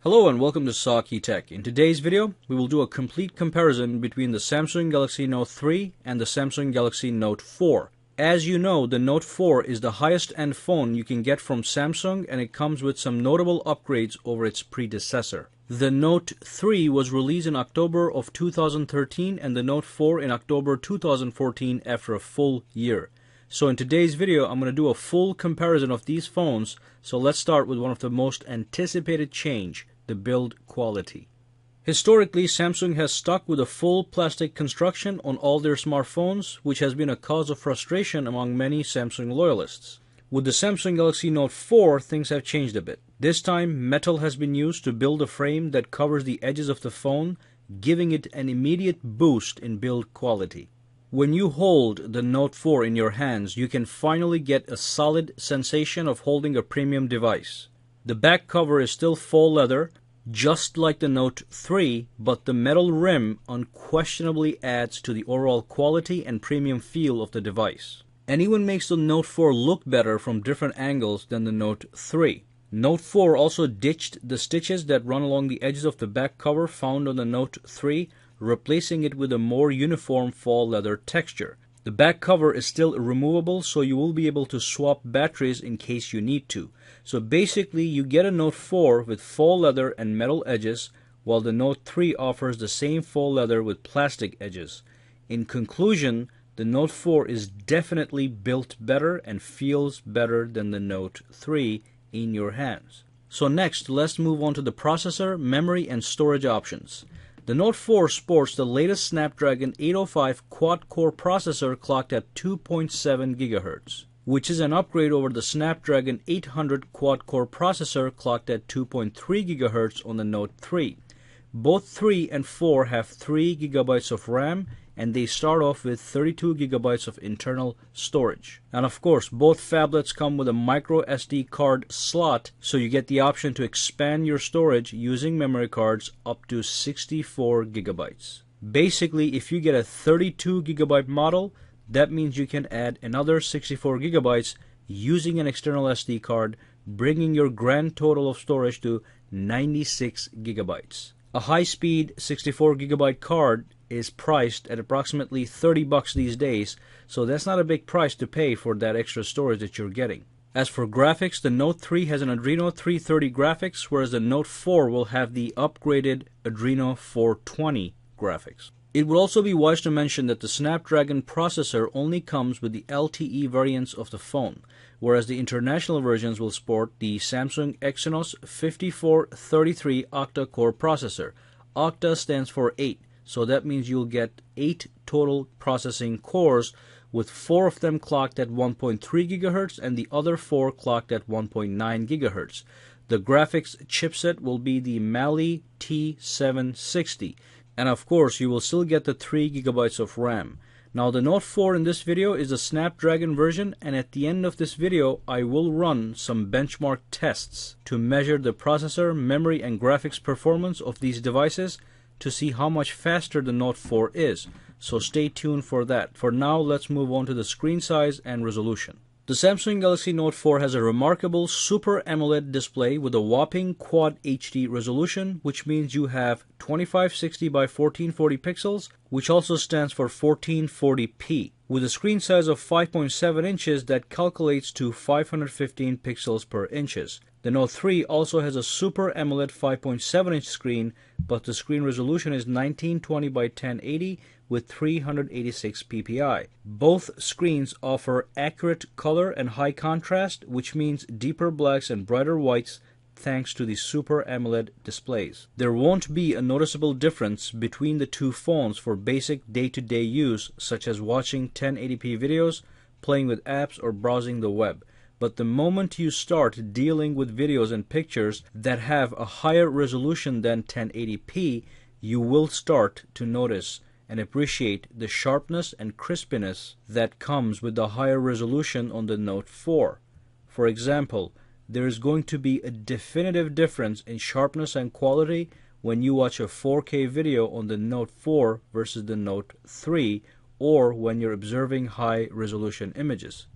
Hello and welcome to Saki Tech. In today's video, we will do a complete comparison between the Samsung Galaxy Note 3 and the Samsung Galaxy Note 4. As you know, the Note 4 is the highest end phone you can get from Samsung, and it comes with some notable upgrades over its predecessor. The Note 3 was released in October of 2013 and the Note 4 in October 2014 after a full year. So in today's video, I'm going to do a full comparison of these phones. So let's start with one of the most anticipated change, the build quality. Historically, Samsung has stuck with a full plastic construction on all their smartphones, which has been a cause of frustration among many Samsung loyalists. With the Samsung Galaxy Note 4, things have changed a bit. This time, metal has been used to build a frame that covers the edges of the phone, giving it an immediate boost in build quality. When you hold the Note 4 in your hands, you can finally get a solid sensation of holding a premium device. The back cover is still faux leather, just like the Note 3, but the metal rim unquestionably adds to the overall quality and premium feel of the device. And even makes the Note 4 look better from different angles than the Note 3. Note 4 also ditched the stitches that run along the edges of the back cover found on the Note 3, replacing it with a more uniform faux leather texture. The back cover is still removable, so you will be able to swap batteries in case you need to. So basically, you get a Note 4 with faux leather and metal edges, while the Note 3 offers the same faux leather with plastic edges. In conclusion, the Note 4 is definitely built better and feels better than the Note 3 in your hands. So next, let's move on to the processor, memory, and storage options. The Note 4 sports the latest Snapdragon 805 quad-core processor clocked at 2.7 GHz, which is an upgrade over the Snapdragon 800 quad-core processor clocked at 2.3 GHz on the Note 3. Both 3 and 4 have 3 GB of RAM, and they start off with 32 GB of internal storage. And of course, both phablets come with a micro SD card slot, so you get the option to expand your storage using memory cards up to 64 GB. Basically, if you get a 32 GB model, that means you can add another 64 GB using an external SD card, bringing your grand total of storage to 96 GB. A high-speed 64 GB card is priced at approximately $30 these days, so that's not a big price to pay for that extra storage that you're getting. As for graphics, the Note 3 has an Adreno 330 graphics, whereas the Note 4 will have the upgraded Adreno 420 graphics. It would also be wise to mention that the Snapdragon processor only comes with the LTE variants of the phone, whereas the international versions will sport the Samsung Exynos 5433 octa-core processor. Octa stands for 8, so that means you'll get 8 total processing cores, with 4 of them clocked at 1.3 GHz and the other 4 clocked at 1.9 GHz. The graphics chipset will be the Mali T760. And of course, you will still get the 3 GB of RAM. Now the Note 4 in this video is the Snapdragon version, and at the end of this video, I will run some benchmark tests to measure the processor, memory, and graphics performance of these devices to see how much faster the Note 4 is. So stay tuned for that. For now, let's move on to the screen size and resolution. The Samsung Galaxy Note 4 has a remarkable Super AMOLED display with a whopping Quad HD resolution, which means you have 2560 by 1440 pixels, which also stands for 1440p. With a screen size of 5.7 inches, that calculates to 515 pixels per inches. The Note 3 also has a Super AMOLED 5.7-inch screen, but the screen resolution is 1920 by 1080 with 386 ppi. Both screens offer accurate color and high contrast, which means deeper blacks and brighter whites thanks to the Super AMOLED displays. There won't be a noticeable difference between the two phones for basic day-to-day use, such as watching 1080p videos, playing with apps, or browsing the web. But the moment you start dealing with videos and pictures that have a higher resolution than 1080p, you will start to notice and appreciate the sharpness and crispiness that comes with the higher resolution on the Note 4. For example, there is going to be a definitive difference in sharpness and quality when you watch a 4K video on the Note 4 versus the Note 3, or when you're observing high resolution images.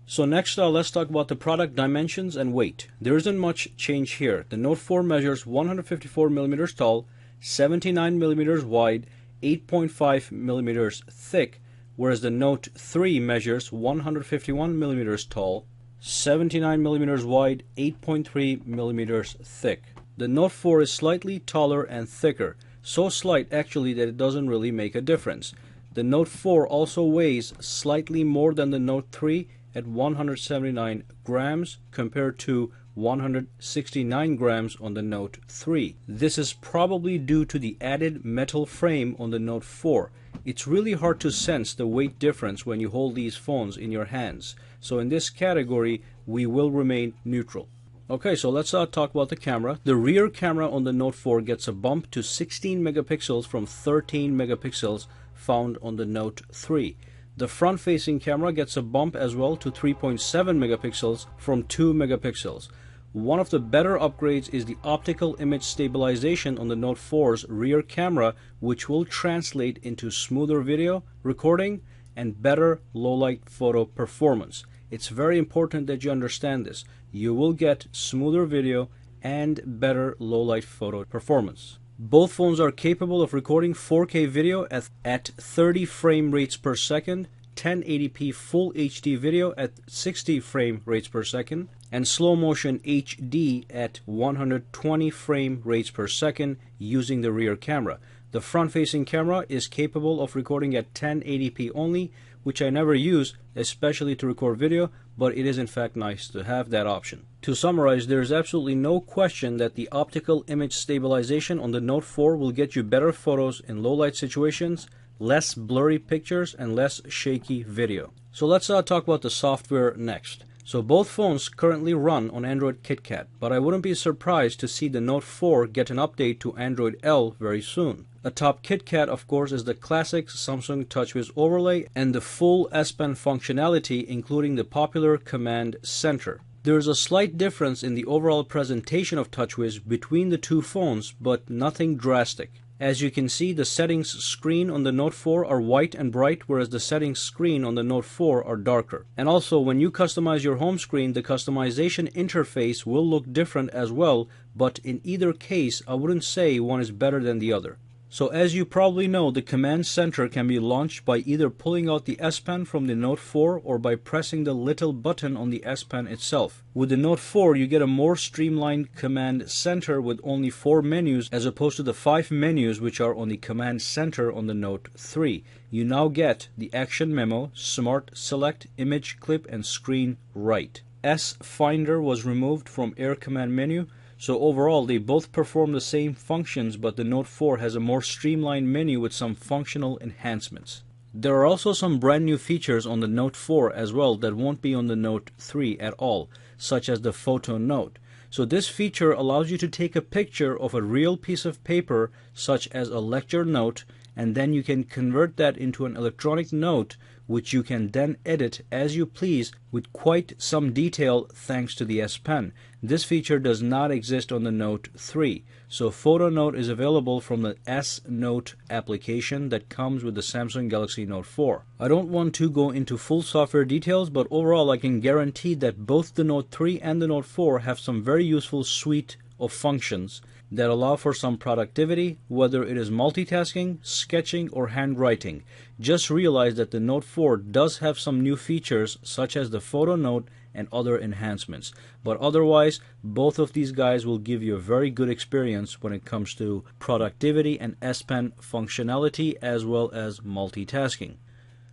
So next, let's talk about the product dimensions and weight. There isn't much change here. The Note 4 measures 154 millimeters tall, 79 millimeters wide, 8.5 millimeters thick, whereas the Note 3 measures 151 millimeters tall, 79 millimeters wide, 8.3 millimeters thick. The Note 4 is slightly taller and thicker, so slight actually that it doesn't really make a difference. The Note 4 also weighs slightly more than the Note 3 at 179 grams compared to 169 grams on the Note 3. This is probably due to the added metal frame on the Note 4. It's really hard to sense the weight difference when you hold these phones in your hands. So in this category, we will remain neutral. Okay, so let's talk about the camera. The rear camera on the Note 4 gets a bump to 16 megapixels from 13 megapixels found on the Note 3. The front-facing camera gets a bump as well to 3.7 megapixels from 2 megapixels. One of the better upgrades is the optical image stabilization on the Note 4's rear camera, which will translate into smoother video recording and better low-light photo performance. It's very important that you understand this. You will get smoother video and better low-light photo performance. Both phones are capable of recording 4K video at 30 frame rates per second, 1080p Full HD video at 60 frame rates per second, and slow motion HD at 120 frame rates per second using the rear camera. The front-facing camera is capable of recording at 1080p only, which I never use, especially to record video, but it is in fact nice to have that option. To summarize, there is absolutely no question that the optical image stabilization on the Note 4 will get you better photos in low light situations, less blurry pictures, and less shaky video. So let's talk about the software next. So both phones currently run on Android KitKat, but I wouldn't be surprised to see the Note 4 get an update to Android L very soon. Atop KitKat, of course, is the classic Samsung TouchWiz overlay and the full S Pen functionality, including the popular Command Center. There is a slight difference in the overall presentation of TouchWiz between the two phones, but nothing drastic. As you can see, the settings screen on the Note 4 are white and bright, whereas the settings screen on the Note 4 are darker. And also, when you customize your home screen, the customization interface will look different as well, but in either case, I wouldn't say one is better than the other. So as you probably know, the Command Center can be launched by either pulling out the S Pen from the Note 4 or by pressing the little button on the S Pen itself. With the Note 4, you get a more streamlined Command Center with only 4 menus as opposed to the 5 menus which are on the Command Center on the Note 3. You now get the Action Memo, Smart Select, Image Clip, and Screen Write. S Finder was removed from Air Command menu. So overall, they both perform the same functions, but the Note 4 has a more streamlined menu with some functional enhancements. There are also some brand new features on the Note 4 as well that won't be on the Note 3 at all, such as the Photo Note. So this feature allows you to take a picture of a real piece of paper, such as a lecture note, and then you can convert that into an electronic note, which you can then edit as you please with quite some detail thanks to the S Pen. This feature does not exist on the Note 3. So Photo Note is available from the S Note application that comes with the Samsung Galaxy Note 4. I don't want to go into full software details, but overall I can guarantee that both the Note 3 and the Note 4 have some very useful suite of functions that allow for some productivity, whether it is multitasking, sketching, or handwriting. Just realize that the Note 4 does have some new features such as the Photo Note and other enhancements. But otherwise, both of these guys will give you a very good experience when it comes to productivity and S Pen functionality as well as multitasking.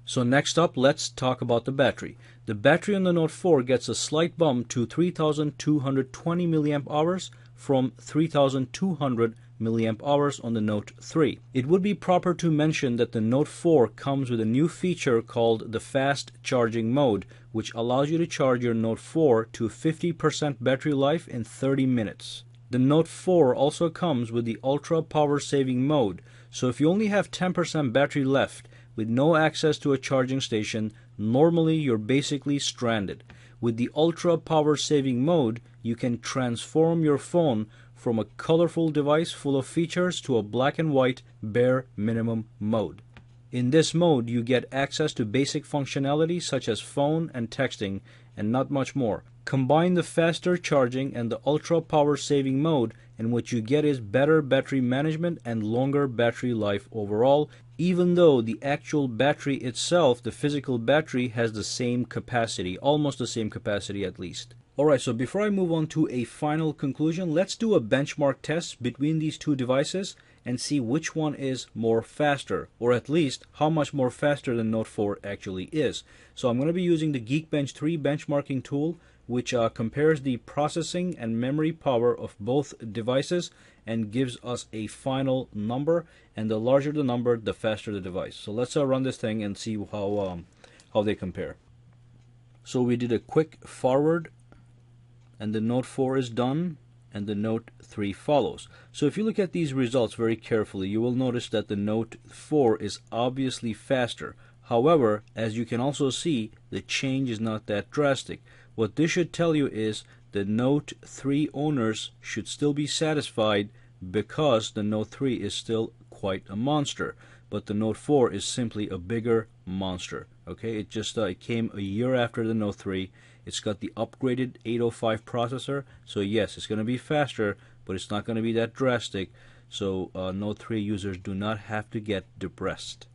So next up, let's talk about the battery. The battery on the Note 4 gets a slight bump to 3,220 milliamp hours from 3,200 milliamp hours on the Note 3. It would be proper to mention that the Note 4 comes with a new feature called the fast charging mode, which allows you to charge your Note 4 to 50% battery life in 30 minutes. The Note 4 also comes with the ultra power saving mode, so if you only have 10% battery left with no access to a charging station, normally you're basically stranded. With the ultra power saving mode, you can transform your phone from a colorful device full of features to a black and white bare minimum mode. In this mode, you get access to basic functionality such as phone and texting, and not much more. Combine the faster charging and the ultra power saving mode, and what you get is better battery management and longer battery life overall, even though the actual battery itself, the physical battery, has the same capacity, almost the same capacity at least. Alright, so before I move on to a final conclusion, let's do a benchmark test between these two devices and see which one is more faster, or at least how much more faster the Note 4 actually is. So I'm going to be using the Geekbench 3 benchmarking tool, which compares the processing and memory power of both devices and gives us a final number, and the larger the number, the faster the device. So let's run this thing and see how they compare. So we did a quick forward, and the Note 4 is done, and the Note 3 follows. So if you look at these results very carefully, you will notice that the Note 4 is obviously faster. However, as you can also see, the change is not that drastic. What this should tell you is the Note 3 owners should still be satisfied because the Note 3 is still quite a monster, but the Note 4 is simply a bigger monster. Okay, it just it came a year after the Note 3. It's got the upgraded 805 processor, so yes, it's going to be faster, but it's not going to be that drastic, so Note 3 users do not have to get depressed.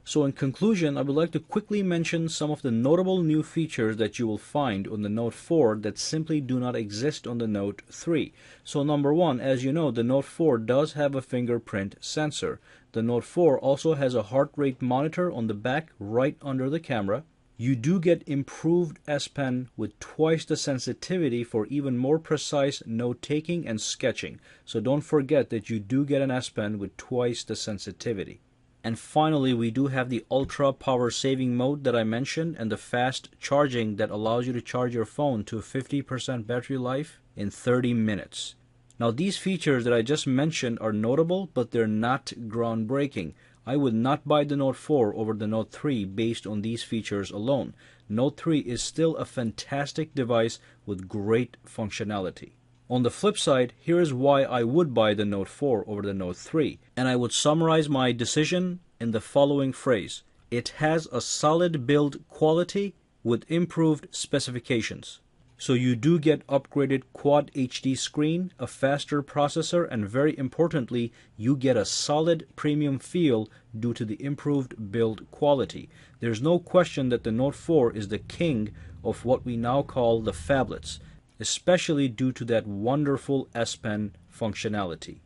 So in conclusion, I would like to quickly mention some of the notable new features that you will find on the Note 4 that simply do not exist on the Note 3. So number one, as you know, the Note 4 does have a fingerprint sensor. The Note 4 also has a heart rate monitor on the back right under the camera. You do get improved S Pen with twice the sensitivity for even more precise note-taking and sketching. So don't forget that you do get an S Pen with twice the sensitivity. And finally, we do have the ultra power saving mode that I mentioned, and the fast charging that allows you to charge your phone to 50% battery life in 30 minutes. Now these features that I just mentioned are notable, but they're not groundbreaking. I would not buy the Note 4 over the Note 3 based on these features alone. Note 3 is still a fantastic device with great functionality. On the flip side, here is why I would buy the Note 4 over the Note 3, and I would summarize my decision in the following phrase. It has a solid build quality with improved specifications. So you do get upgraded Quad HD screen, a faster processor, and very importantly, you get a solid premium feel due to the improved build quality. There's no question that the Note 4 is the king of what we now call the phablets, especially due to that wonderful S Pen functionality.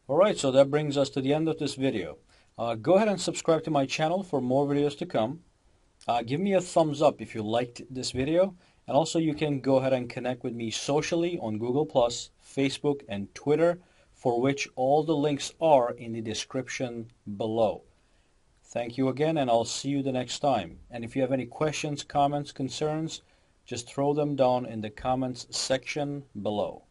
Alright, so that brings us to the end of this video. Go ahead and subscribe to my channel for more videos to come. Give me a thumbs up if you liked this video. And also you can go ahead and connect with me socially on Google+, Facebook, and Twitter, for which all the links are in the description below. Thank you again, and I'll see you the next time. And if you have any questions, comments, concerns, just throw them down in the comments section below.